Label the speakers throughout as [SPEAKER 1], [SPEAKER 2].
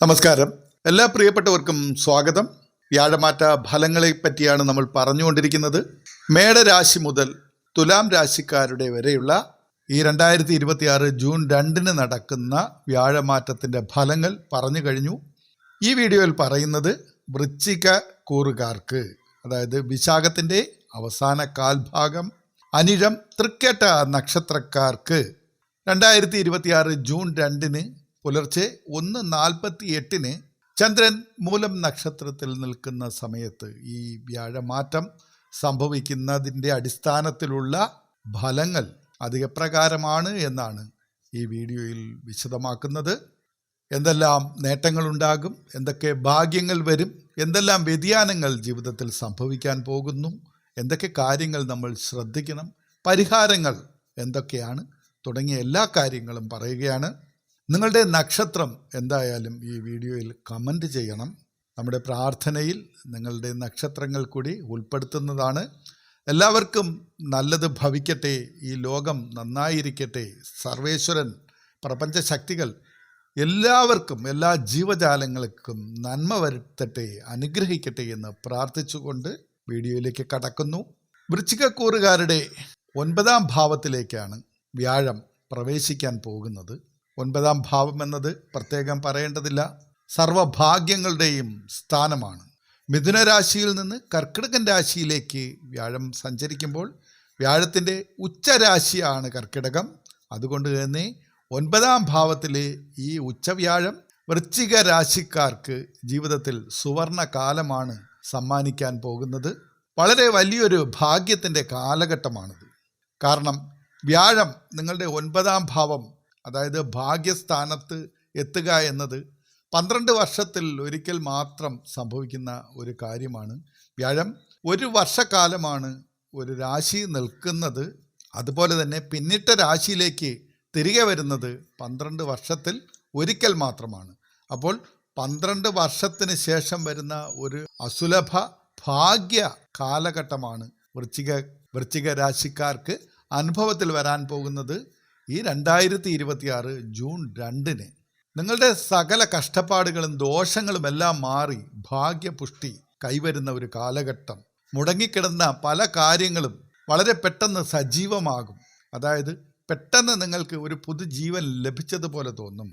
[SPEAKER 1] നമസ്കാരം. എല്ലാ പ്രിയപ്പെട്ടവർക്കും സ്വാഗതം. വ്യാഴമാറ്റ ഫലങ്ങളെ പറ്റിയാണ് നമ്മൾ പറഞ്ഞുകൊണ്ടിരിക്കുന്നത്. മേടരാശി മുതൽ തുലാം രാശിക്കാരുടെ വരെയുള്ള ഈ 2026 ജൂൺ 2 നടക്കുന്ന വ്യാഴമാറ്റത്തിൻ്റെ ഫലങ്ങൾ പറഞ്ഞു കഴിഞ്ഞു. ഈ വീഡിയോയിൽ പറയുന്നത് വൃശ്ചിക കൂറുകാർക്ക്, അതായത് വിശാഖത്തിൻ്റെ അവസാന കാൽഭാഗം, അനിഴം, തൃക്കേട്ട നക്ഷത്രക്കാർക്ക് 2026 ജൂൺ 2 പുലർച്ചെ 1:48 ചന്ദ്രൻ മൂലം നക്ഷത്രത്തിൽ നിൽക്കുന്ന സമയത്ത് ഈ വ്യാഴമാറ്റം സംഭവിക്കുന്നതിൻ്റെ അടിസ്ഥാനത്തിലുള്ള ഫലങ്ങൾ അധികപ്രകാരമാണ് എന്നാണ് ഈ വീഡിയോയിൽ വിശദമാക്കുന്നത്. എന്തെല്ലാം നേട്ടങ്ങളുണ്ടാകും, എന്തൊക്കെ ഭാഗ്യങ്ങൾ വരും, എന്തെല്ലാം വ്യതിയാനങ്ങൾ ജീവിതത്തിൽ സംഭവിക്കാൻ പോകുന്നു, എന്തൊക്കെ കാര്യങ്ങൾ നമ്മൾ ശ്രദ്ധിക്കണം, പരിഹാരങ്ങൾ എന്തൊക്കെയാണ് തുടങ്ങിയ എല്ലാ കാര്യങ്ങളും പറയുകയാണ്. നിങ്ങളുടെ നക്ഷത്രം എന്തായാലും ഈ വീഡിയോയിൽ കമൻറ്റ് ചെയ്യണം. നമ്മുടെ പ്രാർത്ഥനയിൽ നിങ്ങളുടെ നക്ഷത്രങ്ങൾ കൂടി ഉൾപ്പെടുത്തുന്നതാണ്. എല്ലാവർക്കും നല്ലത് ഭവിക്കട്ടെ, ഈ ലോകം നന്നായിരിക്കട്ടെ, സർവേശ്വരൻ, പ്രപഞ്ചശക്തികൾ എല്ലാവർക്കും, എല്ലാ ജീവജാലങ്ങൾക്കും നന്മ വരുത്തട്ടെ, അനുഗ്രഹിക്കട്ടെ എന്ന് പ്രാർത്ഥിച്ചുകൊണ്ട് വീഡിയോയിലേക്ക് കടക്കുന്നു. വൃശ്ചികക്കൂറുകാരുടെ 9ാം ഭാവത്തിലേക്കാണ് വ്യാഴം പ്രവേശിക്കാൻ പോകുന്നത്. 9ാം ഭാവം എന്നത് പ്രത്യേകം പറയേണ്ടതില്ല, സർവഭാഗ്യങ്ങളുടെയും സ്ഥാനമാണ്. മിഥുന രാശിയിൽ നിന്ന് കർക്കിടകൻ രാശിയിലേക്ക് വ്യാഴം സഞ്ചരിക്കുമ്പോൾ വ്യാഴത്തിൻ്റെ ഉച്ചരാശിയാണ് കർക്കിടകം. അതുകൊണ്ട് തന്നെ 9ാം ഭാവത്തിലെ ഈ ഉച്ചവ്യാഴം വൃശ്ചിക രാശിക്കാർക്ക് ജീവിതത്തിൽ സുവർണ കാലമാണ് സമ്മാനിക്കാൻ പോകുന്നത്. വളരെ വലിയൊരു ഭാഗ്യത്തിൻ്റെ കാലഘട്ടമാണിത്. കാരണം വ്യാഴം നിങ്ങളുടെ 9ാം ഭാവം, അതായത് ഭാഗ്യസ്ഥാനത്ത് എത്തുക എന്നത് 12 വർഷത്തിൽ ഒരിക്കൽ മാത്രം സംഭവിക്കുന്ന ഒരു കാര്യമാണ്. വ്യാഴം ഒരു വർഷക്കാലമാണ് ഒരു രാശി നിൽക്കുന്നത്. അതുപോലെ തന്നെ പിന്നിട്ട രാശിയിലേക്ക് തിരികെ വരുന്നത് 12 വർഷത്തിൽ ഒരിക്കൽ മാത്രമാണ്. അപ്പോൾ 12 വർഷത്തിന് ശേഷം വരുന്ന ഒരു അസുലഭ ഭാഗ്യ കാലഘട്ടമാണ് വൃശ്ചിക രാശിക്കാർക്ക് അനുഭവത്തിൽ വരാൻ പോകുന്നത്. ഈ 2026 ജൂൺ 2 നിങ്ങളുടെ സകല കഷ്ടപ്പാടുകളും ദോഷങ്ങളും എല്ലാം മാറി ഭാഗ്യപുഷ്ടി കൈവരുന്ന ഒരു കാലഘട്ടം. മുടങ്ങിക്കിടന്ന പല കാര്യങ്ങളും വളരെ പെട്ടെന്ന് സജീവമാകും. അതായത് പെട്ടെന്ന് നിങ്ങൾക്ക് ഒരു പുതുജീവൻ ലഭിച്ചതുപോലെ തോന്നും.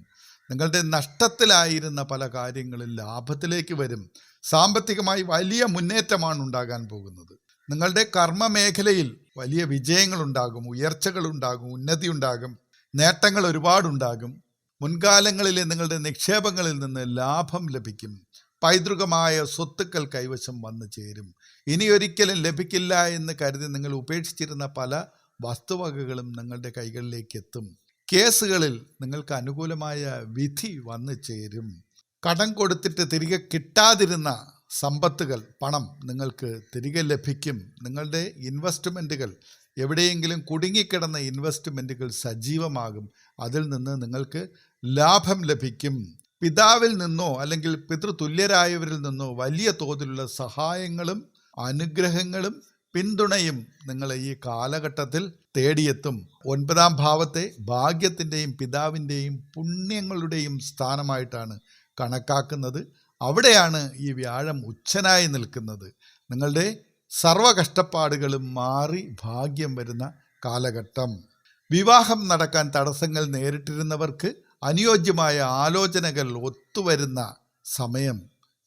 [SPEAKER 1] നിങ്ങളുടെ നഷ്ടത്തിലായിരുന്ന പല കാര്യങ്ങളും ലാഭത്തിലേക്ക് വരും. സാമ്പത്തികമായി വലിയ മുന്നേറ്റമാണ് ഉണ്ടാകാൻ പോകുന്നത്. നിങ്ങളുടെ കർമ്മ മേഖലയിൽ വലിയ വിജയങ്ങളുണ്ടാകും, ഉയർച്ചകളുണ്ടാകും, ഉന്നതി ഉണ്ടാകും, നേട്ടങ്ങൾ ഒരുപാടുണ്ടാകും. മുൻകാലങ്ങളിലെ നിങ്ങളുടെ നിക്ഷേപങ്ങളിൽ നിന്ന് ലാഭം ലഭിക്കും. പൈതൃകമായ സ്വത്തുക്കൾ കൈവശം വന്നു ചേരും. ഇനിയൊരിക്കലും ലഭിക്കില്ല എന്ന് കരുതി നിങ്ങൾ ഉപേക്ഷിച്ചിരുന്ന പല വസ്തുവകകളും നിങ്ങളുടെ കൈകളിലേക്ക് എത്തും. കേസുകളിൽ നിങ്ങൾക്ക് അനുകൂലമായ വിധി വന്നു ചേരും. കടം കൊടുത്തിട്ട് തിരികെ കിട്ടാതിരുന്ന സമ്പത്തുകൾ, പണം നിങ്ങൾക്ക് തിരികെ ലഭിക്കും. നിങ്ങളുടെ ഇൻവെസ്റ്റ്മെൻറ്റുകൾ, എവിടെയെങ്കിലും കുടുങ്ങിക്കിടന്ന ഇൻവെസ്റ്റ്മെൻറ്റുകൾ സജീവമാകും. അതിൽ നിന്ന് നിങ്ങൾക്ക് ലാഭം ലഭിക്കും. പിതാവിൽ നിന്നോ അല്ലെങ്കിൽ പിതൃതുല്യരായവരിൽ നിന്നോ വലിയ തോതിലുള്ള സഹായങ്ങളും അനുഗ്രഹങ്ങളും പിന്തുണയും നിങ്ങളെ ഈ കാലഘട്ടത്തിൽ തേടിയെത്തും. 9ാം ഭാവത്തെ ഭാഗ്യത്തിൻ്റെയും പിതാവിൻ്റെയും പുണ്യങ്ങളുടെയും സ്ഥാനമായിട്ടാണ് കണക്കാക്കുന്നത്. അവിടെയാണ് ഈ വ്യാഴം ഉച്ചനായി നിൽക്കുന്നത്. നിങ്ങളുടെ സർവ കഷ്ടപ്പാടുകളും മാറി ഭാഗ്യം വരുന്ന കാലഘട്ടം. വിവാഹം നടക്കാൻ തടസ്സങ്ങൾ നേരിട്ടിരുന്നവർക്ക് അനുയോജ്യമായ ആലോചനകൾ ഒത്തുവരുന്ന സമയം.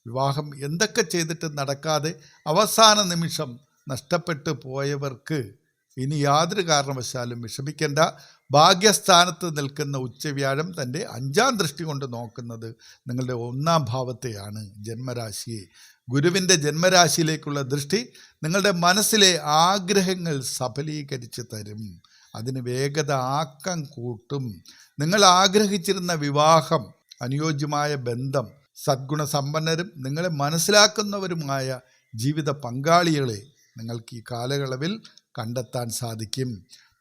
[SPEAKER 1] വിവാഹം എന്തൊക്കെ ചെയ്തിട്ട് നടക്കാതെ അവസാന നിമിഷം നഷ്ടപ്പെട്ടു പോയവർക്ക് ഇനി യാതൊരു കാരണവശാലും വിഷമിക്കേണ്ട. ഭാഗ്യസ്ഥാനത്ത് നിൽക്കുന്ന ഉച്ചവ്യാഴം തൻ്റെ 5ാം ദൃഷ്ടി കൊണ്ട് നോക്കുന്നത് നിങ്ങളുടെ 1ാം ഭാവത്തെയാണ്, ജന്മരാശിയെ. ഗുരുവിൻ്റെ ജന്മരാശിയിലേക്കുള്ള ദൃഷ്ടി നിങ്ങളുടെ മനസ്സിലെ ആഗ്രഹങ്ങൾ സഫലീകരിച്ച് തരും. അതിന് വേഗത, ആക്കം കൂട്ടും. നിങ്ങൾ ആഗ്രഹിച്ചിരുന്ന വിവാഹം, അനുയോജ്യമായ ബന്ധം, സദ്ഗുണസമ്പന്നരും നിങ്ങളെ മനസ്സിലാക്കുന്നവരുമായ ജീവിത പങ്കാളികളെ നിങ്ങൾക്ക് ഈ കാലയളവിൽ കണ്ടെത്താൻ സാധിക്കും.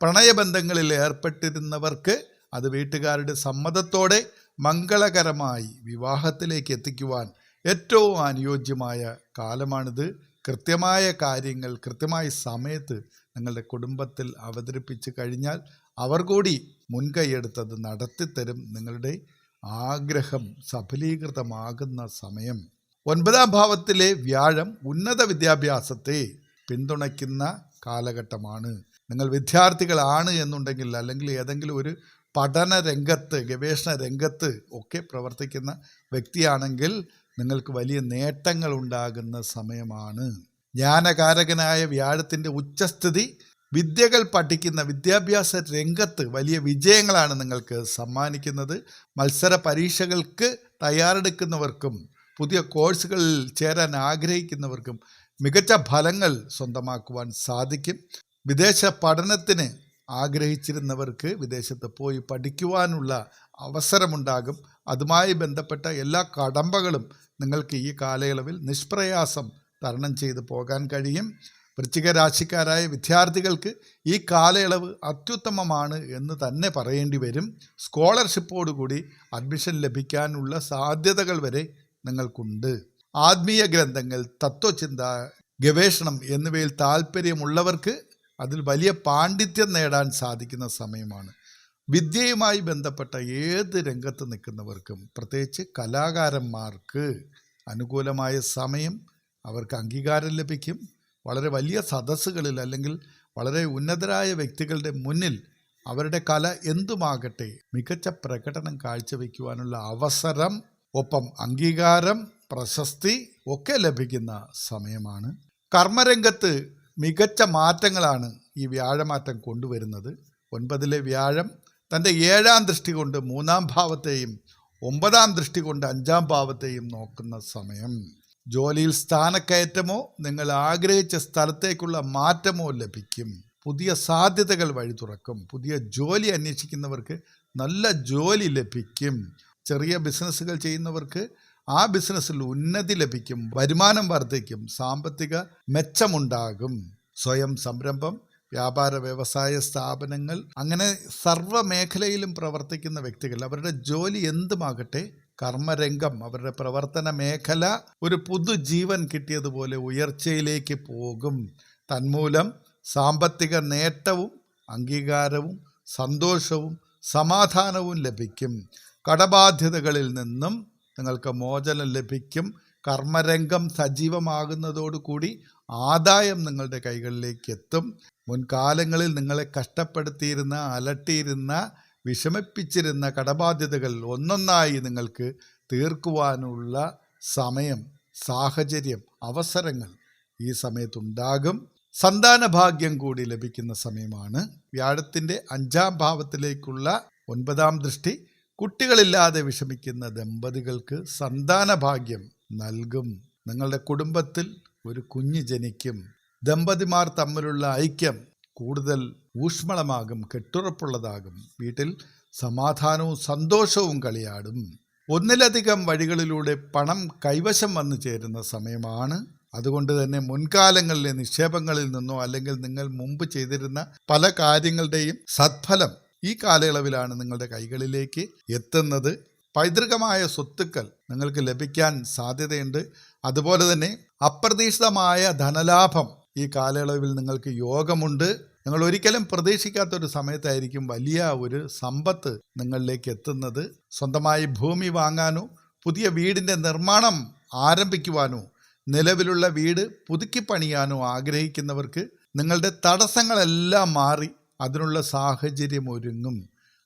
[SPEAKER 1] പ്രണയബന്ധങ്ങളിൽ ഏർപ്പെട്ടിരുന്നവർക്ക് അത് വീട്ടുകാരുടെ സമ്മതത്തോടെ മംഗളകരമായി വിവാഹത്തിലേക്ക് എത്തിക്കുവാൻ ഏറ്റവും അനുയോജ്യമായ കാലമാണിത്. കൃത്യമായ കാര്യങ്ങൾ കൃത്യമായ സമയത്ത് നിങ്ങളുടെ കുടുംബത്തിൽ അവതരിപ്പിച്ച് കഴിഞ്ഞാൽ അവർ കൂടി മുൻകൈയെടുത്തത് നടത്തിത്തരും. നിങ്ങളുടെ ആഗ്രഹം സഫലീകൃതമാകുന്ന സമയം. 9-ാം ഭാവത്തിലെ വ്യാഴം ഉന്നത വിദ്യാഭ്യാസത്തെ പിന്തുണയ്ക്കുന്ന കാലഘട്ടമാണ്. നിങ്ങൾ വിദ്യാർത്ഥികളാണ് എന്നുണ്ടെങ്കിൽ, അല്ലെങ്കിൽ ഏതെങ്കിലും ഒരു പഠന രംഗത്ത്, ഗവേഷണ രംഗത്ത് ഒക്കെ പ്രവർത്തിക്കുന്ന വ്യക്തിയാണെങ്കിൽ നിങ്ങൾക്ക് വലിയ നേട്ടങ്ങൾ ഉണ്ടാകുന്ന സമയമാണ്. ജ്ഞാനകാരകനായ വ്യാഴത്തിൻ്റെ ഉച്ചസ്ഥിതി വിദ്യകൾ പഠിക്കുന്ന വിദ്യാഭ്യാസ രംഗത്ത് വലിയ വിജയങ്ങളാണ് നിങ്ങൾക്ക് സമ്മാനിക്കുന്നത്. മത്സര പരീക്ഷകൾക്ക് തയ്യാറെടുക്കുന്നവർക്കും പുതിയ കോഴ്സുകളിൽ ചേരാൻ ആഗ്രഹിക്കുന്നവർക്കും മികച്ച ഫലങ്ങൾ സ്വന്തമാക്കുവാൻ സാധിക്കും. വിദേശ പഠനത്തിന് ആഗ്രഹിച്ചിരുന്നവർക്ക് വിദേശത്ത് പോയി പഠിക്കുവാനുള്ള അവസരമുണ്ടാകും. അതുമായി ബന്ധപ്പെട്ട എല്ലാ കടമ്പകളും നിങ്ങൾക്ക് ഈ കാലയളവിൽ നിഷ്പ്രയാസം തരണം ചെയ്ത് പോകാൻ കഴിയും. വൃശ്ചിക രാശിക്കാരായ വിദ്യാർത്ഥികൾക്ക് ഈ കാലയളവ് അത്യുത്തമമാണ് എന്ന് തന്നെ പറയേണ്ടി വരും. സ്കോളർഷിപ്പോടുകൂടി അഡ്മിഷൻ ലഭിക്കാനുള്ള സാധ്യതകൾ വരെ നിങ്ങൾക്കുണ്ട്. ആത്മീയ ഗ്രന്ഥങ്ങൾ, തത്വചിന്ത, ഗവേഷണം എന്നിവയിൽ താല്പര്യമുള്ളവർക്ക് അതിൽ വലിയ പാണ്ഡിത്യം നേടാൻ സാധിക്കുന്ന സമയമാണ്. വിദ്യയുമായി ബന്ധപ്പെട്ട ഏത് രംഗത്ത് നിൽക്കുന്നവർക്കും, പ്രത്യേകിച്ച് കലാകാരന്മാർക്ക് അനുകൂലമായ സമയം. അവർക്ക് അംഗീകാരം ലഭിക്കും. വളരെ വലിയ സദസ്സുകളിൽ അല്ലെങ്കിൽ വളരെ ഉന്നതരായ വ്യക്തികളുടെ മുന്നിൽ അവരുടെ കല എന്തുമാകട്ടെ മികച്ച പ്രകടനം കാഴ്ചവെക്കുവാനുള്ള അവസരം, ഒപ്പം അംഗീകാരം, പ്രശസ്തി ഒക്കെ ലഭിക്കുന്ന സമയമാണ്. കർമ്മരംഗത്ത് മികച്ച മാറ്റങ്ങളാണ് ഈ വ്യാഴമാറ്റം കൊണ്ടുവരുന്നത്. 9-ലെ വ്യാഴം തൻ്റെ 7-ാം ദൃഷ്ടി കൊണ്ട് 3-ാം ഭാവത്തെയും 9-ാം ദൃഷ്ടി കൊണ്ട് 5-ാം ഭാവത്തെയും നോക്കുന്ന സമയം. ജോലിയിൽ സ്ഥാനക്കയറ്റമോ നിങ്ങൾ ആഗ്രഹിച്ച സ്ഥലത്തേക്കുള്ള മാറ്റമോ ലഭിക്കും. പുതിയ സാധ്യതകൾ വഴി തുറക്കും. പുതിയ ജോലി അന്വേഷിക്കുന്നവർക്ക് നല്ല ജോലി ലഭിക്കും. ചെറിയ ബിസിനസ്സുകൾ ചെയ്യുന്നവർക്ക് ആ ബിസിനസ്സിൽ ഉന്നതി ലഭിക്കും. വരുമാനം വർദ്ധിക്കും. സാമ്പത്തിക മെച്ചമുണ്ടാകും. സ്വയം സംരംഭം, വ്യാപാര വ്യവസായ സ്ഥാപനങ്ങൾ, അങ്ങനെ സർവ്വ മേഖലയിലും പ്രവർത്തിക്കുന്ന വ്യക്തികൾ, അവരുടെ ജോലി എന്തുമാകട്ടെ, കർമ്മരംഗം, അവരുടെ പ്രവർത്തന മേഖല ഒരു പുതുജീവൻ കിട്ടിയതുപോലെ ഉയർച്ചയിലേക്ക് പോകും. തന്മൂലം സാമ്പത്തിക നേട്ടവും അംഗീകാരവും സന്തോഷവും സമാധാനവും ലഭിക്കും. കടബാധ്യതകളിൽ നിന്നും നിങ്ങൾക്ക് മോചനം ലഭിക്കും. കർമ്മരംഗം സജീവമാകുന്നതോടുകൂടി ആദായം നിങ്ങളുടെ കൈകളിലേക്ക് എത്തും. മുൻകാലങ്ങളിൽ നിങ്ങളെ കഷ്ടപ്പെടുത്തിയിരുന്ന, അലട്ടിയിരുന്ന, വിഷമിപ്പിച്ചിരുന്ന കടബാധ്യതകൾ ഒന്നൊന്നായി നിങ്ങൾക്ക് തീർക്കുവാനുള്ള സമയം, സാഹചര്യം, അവസരങ്ങൾ ഈ സമയത്തുണ്ടാകും. സന്താന ഭാഗ്യം കൂടി ലഭിക്കുന്ന സമയമാണ്. വ്യാഴത്തിൻ്റെ 5-ാം ഭാവത്തിലേക്കുള്ള 9-ാം ദൃഷ്ടി കുട്ടികളില്ലാതെ വിഷമിക്കുന്ന ദമ്പതികൾക്ക് സന്താന ഭാഗ്യം നൽകും. നിങ്ങളുടെ കുടുംബത്തിൽ ഒരു കുഞ്ഞ് ജനിക്കും. ദമ്പതിമാർ തമ്മിലുള്ള ഐക്യം കൂടുതൽ ഊഷ്മളമാകും, കെട്ടുറപ്പുള്ളതാകും. വീട്ടിൽ സമാധാനവും സന്തോഷവും കളിയാടും. ഒന്നിലധികം വഴികളിലൂടെ പണം കൈവശം വന്നു ചേരുന്ന സമയമാണ്. അതുകൊണ്ട് തന്നെ മുൻകാലങ്ങളിലെ നിക്ഷേപങ്ങളിൽ നിന്നോ അല്ലെങ്കിൽ നിങ്ങൾ മുമ്പ് ചെയ്തിരുന്ന പല കാര്യങ്ങളുടെയും സത്ഫലം ഈ കാലയളവിലാണ് നിങ്ങളുടെ കൈകളിലേക്ക് എത്തുന്നത്. പൈതൃകമായ സ്വത്തുക്കൾ നിങ്ങൾക്ക് ലഭിക്കാൻ സാധ്യതയുണ്ട്. അതുപോലെ തന്നെ അപ്രതീക്ഷിതമായ ധനലാഭം ഈ കാലയളവിൽ നിങ്ങൾക്ക് യോഗമുണ്ട്. നിങ്ങൾ ഒരിക്കലും പ്രതീക്ഷിക്കാത്തൊരു സമയത്തായിരിക്കും വലിയ ഒരു സമ്പത്ത് നിങ്ങളിലേക്ക് എത്തുന്നത്. സ്വന്തമായി ഭൂമി വാങ്ങാനോ പുതിയ വീടിൻ്റെ നിർമ്മാണം ആരംഭിക്കുവാനോ നിലവിലുള്ള വീട് പുതുക്കി പണിയാനോ ആഗ്രഹിക്കുന്നവർക്ക് നിങ്ങളുടെ തടസ്സങ്ങളെല്ലാം മാറി അതിനുള്ള സാഹചര്യം ഒരുങ്ങും.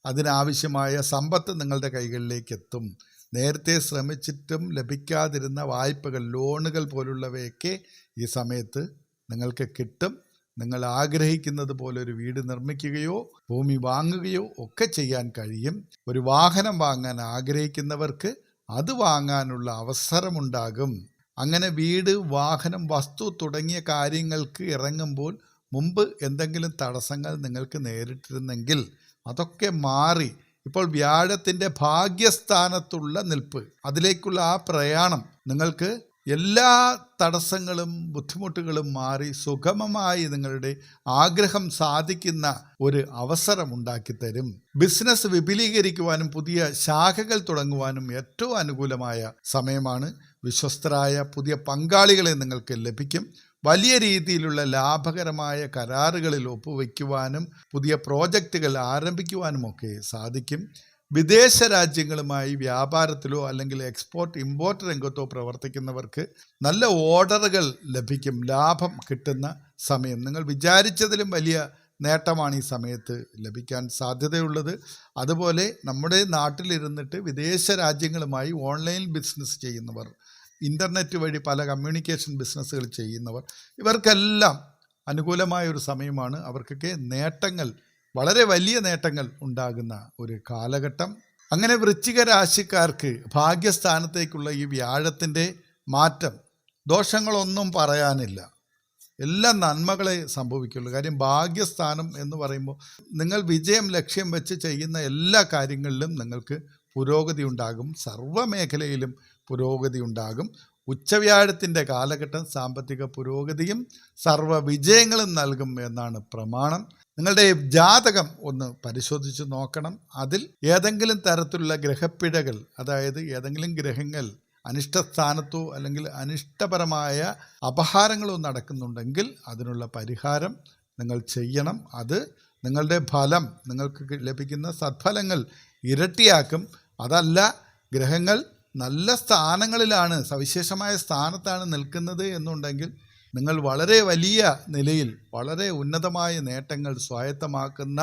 [SPEAKER 1] അതിനാവശ്യമായ സമ്പത്ത് നിങ്ങളുടെ കൈകളിലേക്ക് എത്തും. നേരത്തെ ശ്രമിച്ചിട്ടും ലഭിക്കാതിരുന്ന വായ്പകൾ, ലോണുകൾ പോലുള്ളവയൊക്കെ ഈ സമയത്ത് നിങ്ങൾക്ക് കിട്ടും. നിങ്ങൾ ആഗ്രഹിക്കുന്നത് പോലെ ഒരു വീട് നിർമ്മിക്കുകയോ ഭൂമി വാങ്ങുകയോ ഒക്കെ ചെയ്യാൻ കഴിയും. ഒരു വാഹനം വാങ്ങാൻ ആഗ്രഹിക്കുന്നവർക്ക് അത് വാങ്ങാനുള്ള അവസരമുണ്ടാകും. അങ്ങനെ വീട്, വാഹനം, വസ്തു തുടങ്ങിയ കാര്യങ്ങൾക്ക് ഇറങ്ങുമ്പോൾ മുമ്പ് എന്തെങ്കിലും തടസ്സങ്ങൾ നിങ്ങൾക്ക് നേരിട്ടിരുന്നെങ്കിൽ അതൊക്കെ മാറി ഇപ്പോൾ വ്യാഴത്തിൻ്റെ ഭാഗ്യസ്ഥാനത്തുള്ള നിൽപ്പ്, അതിലേക്കുള്ള ആ പ്രയാണം നിങ്ങൾക്ക് എല്ലാ തടസ്സങ്ങളും ബുദ്ധിമുട്ടുകളും മാറി സുഗമമായി നിങ്ങളുടെ ആഗ്രഹം സാധിക്കുന്ന ഒരു അവസരം ഉണ്ടാക്കിത്തരും. ബിസിനസ് വിപുലീകരിക്കുവാനും പുതിയ ശാഖകൾ തുടങ്ങുവാനും ഏറ്റവും അനുകൂലമായ സമയമാണ്. വിശ്വസ്തരായ പുതിയ പങ്കാളികളെ നിങ്ങൾക്ക് ലഭിക്കും. വലിയ രീതിയിലുള്ള ലാഭകരമായ കരാറുകളിൽ ഒപ്പുവയ്ക്കുവാനും പുതിയ പ്രോജക്റ്റുകൾ ആരംഭിക്കുവാനുമൊക്കെ സാധിക്കും. വിദേശ രാജ്യങ്ങളുമായി വ്യാപാരത്തിലോ അല്ലെങ്കിൽ എക്സ്പോർട്ട് ഇമ്പോർട്ട് രംഗത്തോ പ്രവർത്തിക്കുന്നവർക്ക് നല്ല ഓർഡറുകൾ ലഭിക്കും. ലാഭം കിട്ടുന്ന സമയം. നിങ്ങൾ വിചാരിച്ചതിലും വലിയ നേട്ടമാണ് ഈ സമയത്ത് ലഭിക്കാൻ സാധ്യതയുള്ളത്. അതുപോലെ നമ്മുടെ നാട്ടിലിരുന്നിട്ട് വിദേശ രാജ്യങ്ങളുമായി ഓൺലൈൻ ബിസിനസ് ചെയ്യുന്നവർ, ഇൻ്റർനെറ്റ് വഴി പല കമ്മ്യൂണിക്കേഷൻ ബിസിനസ്സുകൾ ചെയ്യുന്നവർ, ഇവർക്കെല്ലാം അനുകൂലമായ ഒരു സമയമാണ്. അവർക്കൊക്കെ നേട്ടങ്ങൾ, വളരെ വലിയ നേട്ടങ്ങൾ ഉണ്ടാകുന്ന ഒരു കാലഘട്ടം. അങ്ങനെ വൃശ്ചിക രാശിക്കാർക്ക് ഭാഗ്യസ്ഥാനത്തേക്കുള്ള ഈ വ്യാഴത്തിൻ്റെ മാറ്റം ദോഷങ്ങളൊന്നും പറയാനില്ല. എല്ലാം നന്മകളെ സംഭവിക്കുള്ളൂ. കാര്യം ഭാഗ്യസ്ഥാനം എന്ന് പറയുമ്പോൾ നിങ്ങൾ വിജയം ലക്ഷ്യം വെച്ച് ചെയ്യുന്ന എല്ലാ കാര്യങ്ങളിലും നിങ്ങൾക്ക് പുരോഗതി ഉണ്ടാകും. സർവ്വമേഖലയിലും പുരോഗതി ഉണ്ടാകും. ഉച്ചവ്യാഴത്തിൻ്റെ കാലഘട്ടം സാമ്പത്തിക പുരോഗതിയും സർവ്വ വിജയങ്ങളും നൽകും എന്നാണ് പ്രമാണം. നിങ്ങളുടെ ജാതകം ഒന്ന് പരിശോധിച്ച് നോക്കണം. അതിൽ ഏതെങ്കിലും തരത്തിലുള്ള ഗ്രഹപ്പിഴകൾ, അതായത് ഏതെങ്കിലും ഗ്രഹങ്ങൾ അനിഷ്ടസ്ഥാനത്തോ അല്ലെങ്കിൽ അനിഷ്ടപരമായ അപഹാരങ്ങളോ നടക്കുന്നുണ്ടെങ്കിൽ അതിനുള്ള പരിഹാരം നിങ്ങൾ ചെയ്യണം. അത് നിങ്ങളുടെ ഫലം, നിങ്ങൾക്ക് ലഭിക്കുന്ന സദ്ഫലങ്ങൾ ഇരട്ടിയാക്കും. അതല്ല, ഗ്രഹങ്ങൾ നല്ല സ്ഥാനങ്ങളിലാണ്, സവിശേഷമായ സ്ഥാനത്താണ് നിൽക്കുന്നത് എന്നുണ്ടെങ്കിൽ നിങ്ങൾ വളരെ വലിയ നിലയിൽ വളരെ ഉന്നതമായ നേട്ടങ്ങൾ സ്വായത്തമാക്കുന്ന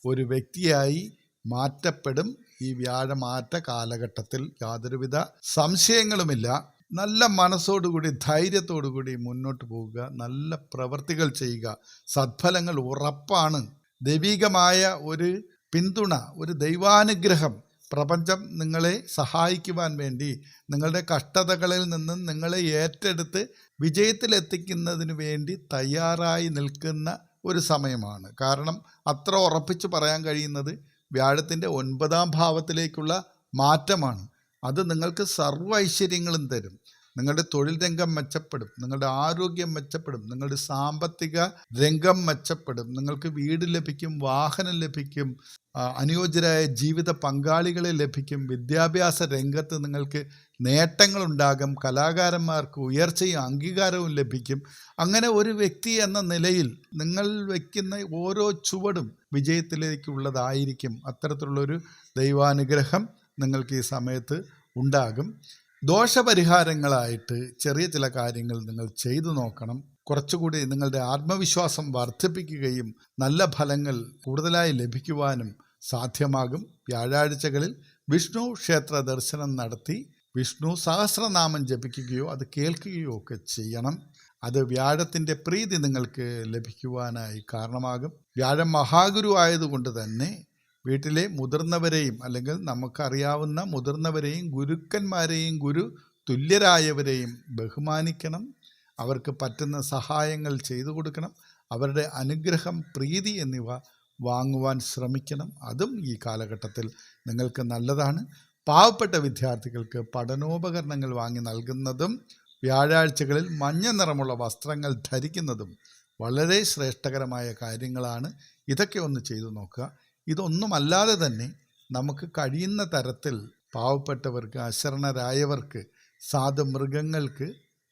[SPEAKER 1] ഒരു വ്യക്തിയായി മാറ്റപ്പെടും ഈ വ്യാഴമാറ്റ കാലഘട്ടത്തിൽ. യാതൊരുവിധ സംശയങ്ങളുമില്ല. നല്ല മനസ്സോടുകൂടി ധൈര്യത്തോടുകൂടി മുന്നോട്ട് പോവുക, നല്ല പ്രവർത്തികൾ ചെയ്യുക. സദ്ഫലങ്ങൾ ഉറപ്പാണ്. ദൈവികമായ ഒരു പിന്തുണ, ഒരു ദൈവാനുഗ്രഹം പ്രപഞ്ചം നിങ്ങളെ സഹായിക്കുവാൻ വേണ്ടി, നിങ്ങളുടെ കഷ്ടതകളിൽ നിന്നും നിങ്ങളെ ഏറ്റെടുത്ത് വിജയത്തിലെത്തിക്കുന്നതിന് വേണ്ടി തയ്യാറായി നിൽക്കുന്ന ഒരു സമയമാണ്. കാരണം അത്ര ഉറപ്പിച്ച് പറയാൻ കഴിയുന്നത് വ്യാഴത്തിൻ്റെ 9ാം ഭാവത്തിലേക്കുള്ള മാറ്റമാണ്. അത് നിങ്ങൾക്ക് സർവ്വ ഐശ്വര്യങ്ങളും തരും. നിങ്ങളുടെ തൊഴിൽ രംഗം മെച്ചപ്പെടും, നിങ്ങളുടെ ആരോഗ്യം മെച്ചപ്പെടും, നിങ്ങളുടെ സാമ്പത്തിക രംഗം മെച്ചപ്പെടും, നിങ്ങൾക്ക് വീട് ലഭിക്കും, വാഹനം ലഭിക്കും, അനുയോജ്യരായ ജീവിത പങ്കാളികളെ ലഭിക്കും, വിദ്യാഭ്യാസ രംഗത്ത് നിങ്ങൾക്ക് നേട്ടങ്ങളുണ്ടാകും, കലാകാരന്മാർക്ക് ഉയർച്ചയും അംഗീകാരവും ലഭിക്കും. അങ്ങനെ ഒരു വ്യക്തി എന്ന നിലയിൽ നിങ്ങൾ വയ്ക്കുന്ന ഓരോ ചുവടും വിജയത്തിലേക്കുള്ളതായിരിക്കും. അത്തരത്തിലുള്ളൊരു ദൈവാനുഗ്രഹം നിങ്ങൾക്ക് ഈ സമയത്ത് ഉണ്ടാകും. ദോഷപരിഹാരങ്ങളായിട്ട് ചെറിയ ചില കാര്യങ്ങൾ നിങ്ങൾ ചെയ്തു നോക്കണം. കുറച്ചുകൂടി നിങ്ങളുടെ ആത്മവിശ്വാസം വർദ്ധിപ്പിക്കുകയും നല്ല ഫലങ്ങൾ കൂടുതലായി ലഭിക്കുവാനും സാധ്യമാകും. വ്യാഴാഴ്ചകളിൽ വിഷ്ണു ക്ഷേത്ര ദർശനം നടത്തി വിഷ്ണു സഹസ്രനാമം ജപിക്കുകയോ അത് കേൾക്കുകയോ ഒക്കെ ചെയ്യണം. അത് വ്യാഴത്തിൻ്റെ പ്രീതി നിങ്ങൾക്ക് ലഭിക്കുവാനായി കാരണമാകും. വ്യാഴം മഹാഗുരു ആയതുകൊണ്ട് തന്നെ വീട്ടിലെ മുതിർന്നവരെയും അല്ലെങ്കിൽ നമുക്കറിയാവുന്ന മുതിർന്നവരെയും ഗുരുക്കന്മാരെയും ഗുരു തുല്യരായവരെയും ബഹുമാനിക്കണം. അവർക്ക് പറ്റുന്ന സഹായങ്ങൾ ചെയ്തു കൊടുക്കണം. അവരുടെ അനുഗ്രഹം, പ്രീതി എന്നിവ വാങ്ങുവാൻ ശ്രമിക്കണം. അതും ഈ കാലഘട്ടത്തിൽ നിങ്ങൾക്ക് നല്ലതാണ്. പാവപ്പെട്ട വിദ്യാർത്ഥികൾക്ക് പഠനോപകരണങ്ങൾ വാങ്ങി നൽകുന്നതും വ്യാഴാഴ്ചകളിൽ മഞ്ഞ നിറമുള്ള വസ്ത്രങ്ങൾ ധരിക്കുന്നതും വളരെ ശ്രേഷ്ഠകരമായ കാര്യങ്ങളാണ്. ഇതൊക്കെ ഒന്ന് ചെയ്തു നോക്കുക. ഇതൊന്നുമല്ലാതെ തന്നെ നമുക്ക് കഴിയുന്ന തരത്തിൽ പാവപ്പെട്ടവർക്ക്, അശരണരായവർക്ക്, സാധുമൃഗങ്ങൾക്ക്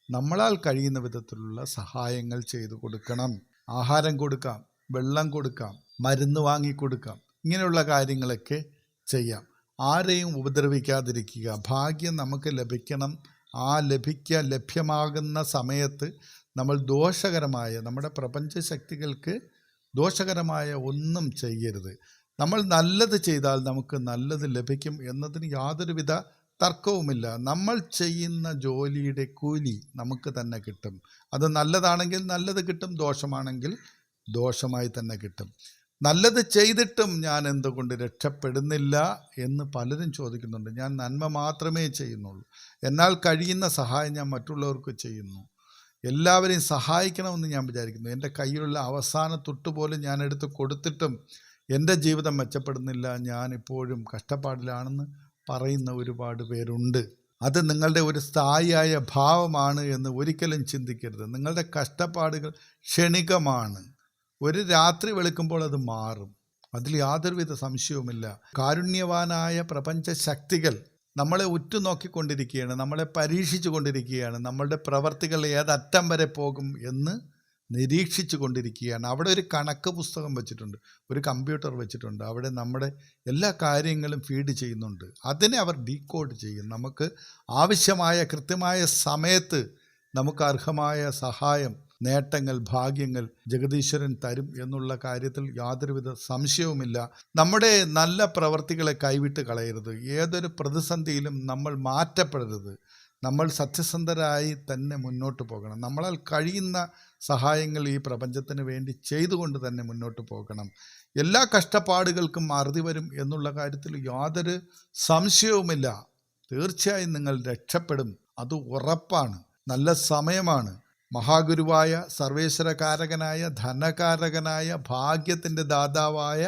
[SPEAKER 1] നമ്മളാൽ കഴിയുന്ന വിധത്തിലുള്ള സഹായങ്ങൾ ചെയ്തു കൊടുക്കണം. ആഹാരം കൊടുക്കാം, വെള്ളം കൊടുക്കാം, മരുന്ന് വാങ്ങിക്കൊടുക്കാം. ഇങ്ങനെയുള്ള കാര്യങ്ങളൊക്കെ ചെയ്യാം. ആരെയും ഉപദ്രവിക്കാതിരിക്കുക. ഭാഗ്യം നമുക്ക് ലഭിക്കണം. ആ ലഭ്യമാകുന്ന സമയത്ത് നമ്മൾ ദോഷകരമായ, നമ്മുടെ പ്രപഞ്ചശക്തികൾക്ക് ദോഷകരമായ ഒന്നും ചെയ്യരുത്. നമ്മൾ നല്ലത് ചെയ്താൽ നമുക്ക് നല്ലത് ലഭിക്കും എന്നതിന് യാതൊരുവിധ തർക്കവുമില്ല. നമ്മൾ ചെയ്യുന്ന ജോലിയുടെ കൂലി നമുക്ക് തന്നെ കിട്ടും. അത് നല്ലതാണെങ്കിൽ നല്ലത് കിട്ടും, ദോഷമാണെങ്കിൽ ദോഷമായി തന്നെ കിട്ടും. നല്ലത് ചെയ്തിട്ടും ഞാൻ എന്തുകൊണ്ട് രക്ഷപ്പെടുന്നില്ല എന്ന് പലരും ചോദിക്കുന്നുണ്ട്. ഞാൻ നന്മ മാത്രമേ ചെയ്യുന്നുള്ളൂ, എന്നാൽ കഴിയുന്ന സഹായം ഞാൻ മറ്റുള്ളവർക്ക് ചെയ്യുന്നു, എല്ലാവരെയും സഹായിക്കണമെന്ന് ഞാൻ വിചാരിക്കുന്നു, എൻ്റെ കയ്യിലുള്ള അവസാന തൊട്ടുപോലും ഞാൻ എടുത്ത് കൊടുത്തിട്ടും എൻ്റെ ജീവിതം മെച്ചപ്പെടുന്നില്ല, ഞാനിപ്പോഴും കഷ്ടപ്പാടിലാണെന്ന് പറയുന്ന ഒരുപാട് പേരുണ്ട്. അത് നിങ്ങളുടെ ഒരു സ്ഥായിയായ ഭാവമാണ് എന്ന് ഒരിക്കലും ചിന്തിക്കരുത്. നിങ്ങളുടെ കഷ്ടപ്പാടുകൾ ക്ഷണികമാണ്. ഒരു രാത്രി വെളുക്കുമ്പോൾ അത് മാറും. അതിൽ യാതൊരുവിധ സംശയവുമില്ല. കാരുണ്യവാനായ പ്രപഞ്ച ശക്തികൾ നമ്മളെ ഉറ്റുനോക്കിക്കൊണ്ടിരിക്കുകയാണ്, നമ്മളെ പരീക്ഷിച്ചു കൊണ്ടിരിക്കുകയാണ്. നമ്മളുടെ പ്രവർത്തികൾ ഏതറ്റം വരെ പോകും എന്ന് നിരീക്ഷിച്ചു കൊണ്ടിരിക്കുകയാണ്. അവിടെ ഒരു കണക്ക് പുസ്തകം വെച്ചിട്ടുണ്ട്, ഒരു കമ്പ്യൂട്ടർ വെച്ചിട്ടുണ്ട്. അവിടെ നമ്മുടെ എല്ലാ കാര്യങ്ങളും ഫീഡ് ചെയ്യുന്നുണ്ട്. അതിനെ അവർ ഡീകോഡ് ചെയ്യും. നമുക്ക് ആവശ്യമായ കൃത്യമായ സമയത്ത് നമുക്ക് അർഹമായ സഹായം, നേട്ടങ്ങൾ, ഭാഗ്യങ്ങൾ ജഗദീശ്വരൻ തരും എന്നുള്ള കാര്യത്തിൽ യാതൊരുവിധ സംശയവുമില്ല. നമ്മുടെ നല്ല പ്രവർത്തികളെ കൈവിട്ട് കളയരുത്. ഏതൊരു പ്രതിസന്ധിയിലും നമ്മൾ മാറ്റപ്പെടരുത്. നമ്മൾ സത്യസന്ധരായി തന്നെ മുന്നോട്ട് പോകണം. നമ്മളാൽ കഴിയുന്ന സഹായങ്ങൾ ഈ പ്രപഞ്ചത്തിന് വേണ്ടി ചെയ്തുകൊണ്ട് തന്നെ മുന്നോട്ട് പോകണം. എല്ലാ കഷ്ടപ്പാടുകൾക്കും അറുതി വരും എന്നുള്ള കാര്യത്തിൽ യാതൊരു സംശയവുമില്ല. തീർച്ചയായും നിങ്ങൾ രക്ഷപ്പെടും, അത് ഉറപ്പാണ്. നല്ല സമയമാണ്. മഹാഗുരുവായ സർവേശ്വരകാരകനായ ധനകാരകനായ ഭാഗ്യത്തിൻ്റെ ദാതാവായ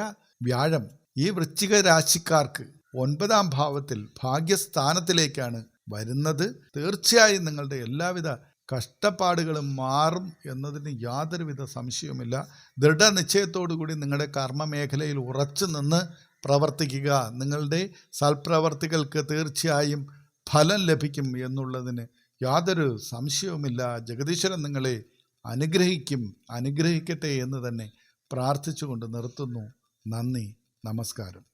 [SPEAKER 1] വ്യാഴം ഈ വൃശ്ചിക രാശിക്കാർക്ക് 9ാം ഭാവത്തിൽ ഭാഗ്യസ്ഥാനത്തിലേക്കാണ് വരുന്നത്. തീർച്ചയായും നിങ്ങളുടെ എല്ലാവിധ കഷ്ടപ്പാടുകളും മാറും എന്നതിന് യാതൊരുവിധ സംശയവുമില്ല. ദൃഢനിശ്ചയത്തോടു കൂടി നിങ്ങളുടെ കർമ്മമേഖലയിൽ ഉറച്ചു നിന്ന് പ്രവർത്തിക്കുക. നിങ്ങളുടെ സൽപ്രവർത്തികൾക്ക് തീർച്ചയായും ഫലം ലഭിക്കും എന്നുള്ളതിന് യാതൊരു സംശയവുമില്ല. ജഗദീശ്വരൻ നിങ്ങളെ അനുഗ്രഹിക്കട്ടെ എന്ന് തന്നെ പ്രാർത്ഥിച്ചുകൊണ്ട് നിർത്തുന്നു. നന്ദി, നമസ്കാരം.